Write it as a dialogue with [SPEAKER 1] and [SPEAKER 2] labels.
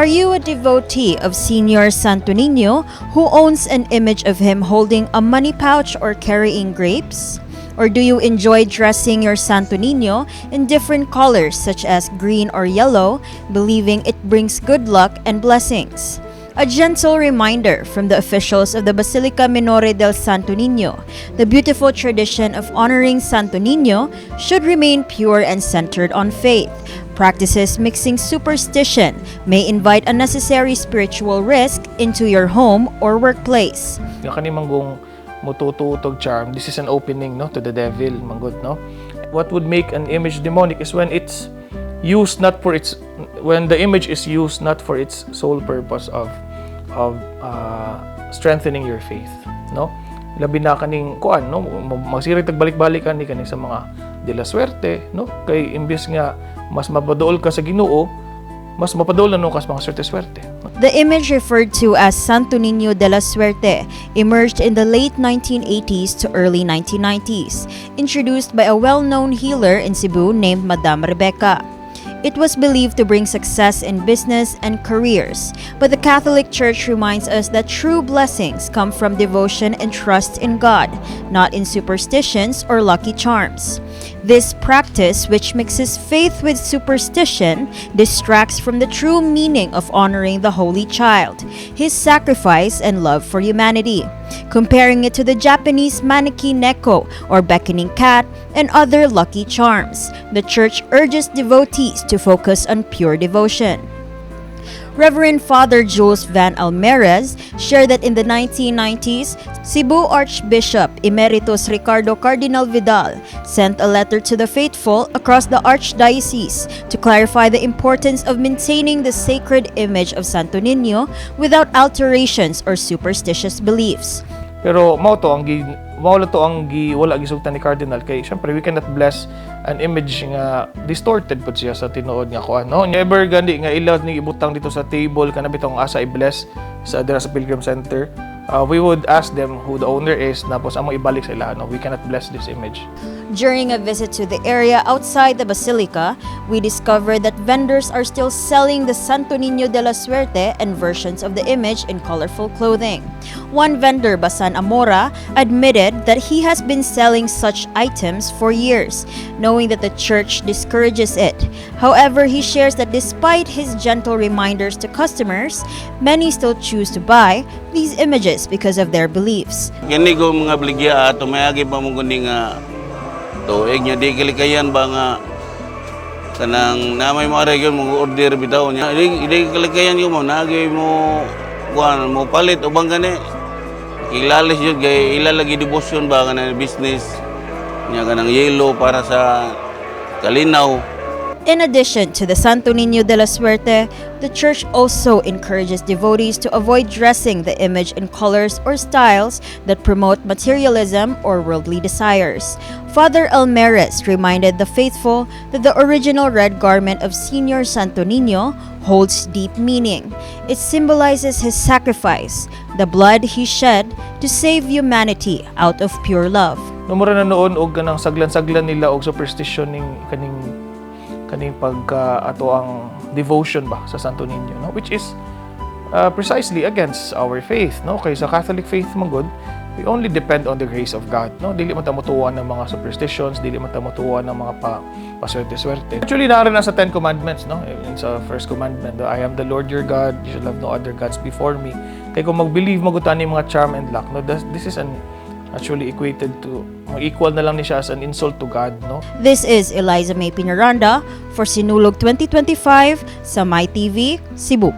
[SPEAKER 1] Are you a devotee of Señor Santo Niño who owns an image of him holding a money pouch or carrying grapes? Or do you enjoy dressing your Santo Niño in different colors such as green or yellow, believing it brings good luck and blessings? A gentle reminder from the officials of the Basilica Minore del Santo Niño, the beautiful tradition of honoring Santo Niño should remain pure and centered on faith. Practices mixing superstition may invite unnecessary spiritual risk into your home or workplace.
[SPEAKER 2] Yung kanimanggong mututuutog charm, this is an opening to the devil, manggod, no? What would make an image demonic is when it's used when the image is used not for its sole purpose of strengthening your faith, no? Labi na kaning kuan, no? Magsirig tagbalik-balik ni kani sa mga de la suerte, no? Kay imbis nga mas mapadool ka sa Ginoo, mas mapadool na ka sa mga swerte-swerte.
[SPEAKER 1] The image referred to as Santo Niño de la Suerte emerged in the late 1980s to early 1990s, introduced by a well-known healer in Cebu named Madam Rebecca. It was believed to bring success in business and careers, but the Catholic Church reminds us that true blessings come from devotion and trust in God, not in superstitions or lucky charms. This practice, which mixes faith with superstition, distracts from the true meaning of honoring the Holy Child, his sacrifice and love for humanity. Comparing it to the Japanese 𝗦𝗫𝗏𝗏 or beckoning cat and other lucky charms, the Church urges devotees to focus on pure devotion. Reverend Father Jules Van Almeres shared that in the 1990s, Cebu Archbishop Emeritus Ricardo Cardinal Vidal sent a letter to the faithful across the Archdiocese to clarify the importance of maintaining the sacred image of Santo Niño without alterations or superstitious beliefs.
[SPEAKER 2] Pero mao to ang wala gisugtan ni Cardinal kay syempre we cannot bless an image nga distorted pud siya sa tinuod nga kuan, no? Never gandi nga ilaw ni ibutang dito sa table kana bitong asa i-bless sa dira sa Pilgrim Center. We would ask them who the owner is, tapos among ibalik sa ila, no? We cannot bless this image.
[SPEAKER 1] During a visit to the area outside the Basilica, we discovered that vendors are still selling the Santo Niño de la Suerte and versions of the image in colorful clothing. One vendor, Basan Amora, admitted that he has been selling such items for years, knowing that the church discourages it. However, he shares that despite his gentle reminders to customers, many still choose to buy these images because of their beliefs.
[SPEAKER 3] Kini ko mga bligya ato mayagi pa mo kuning tuig nya di kalikayan ba nga kanang namay mo aregyon mo order bitaw nya di kalikayan yo mo nagay mo kuan mo palit ubang gani ilalis jud kay ilalagi devotion ba kanang business nya kanang yellow para sa kalinaw.
[SPEAKER 1] In addition to the Santo Niño de la Suerte, the church also encourages devotees to avoid dressing the image in colors or styles that promote materialism or worldly desires. Father Almeres reminded the faithful that the original red garment of Señor Santo Niño holds deep meaning. It symbolizes his sacrifice, the blood he shed to save humanity out of pure love.
[SPEAKER 2] Numura na noon og ganang saglan-saglan nila og superstition ning kaning pagka ato ang devotion ba sa Santo Niño, no? Which is precisely against our faith, no? Kay sa Catholic faith manggod, we only depend on the grace of God, no? Dili man ta motuwan ng mga superstitions, dili man ta motuwan ng mga paswerte-swerte. Actually narin na sa 10 commandments, no? In sa first commandment, I am the Lord your God, you shall have no other gods before me. Kay kung mag-believe magutan ni mga charm and luck, no? This is actually equated to equal na lang ni siya as an insult to God, no?
[SPEAKER 1] This is 𝗦𝗲𝗂𝗏𝗏 for Sinulog 2025 sa 𝗦𝗶 TV, Cebu.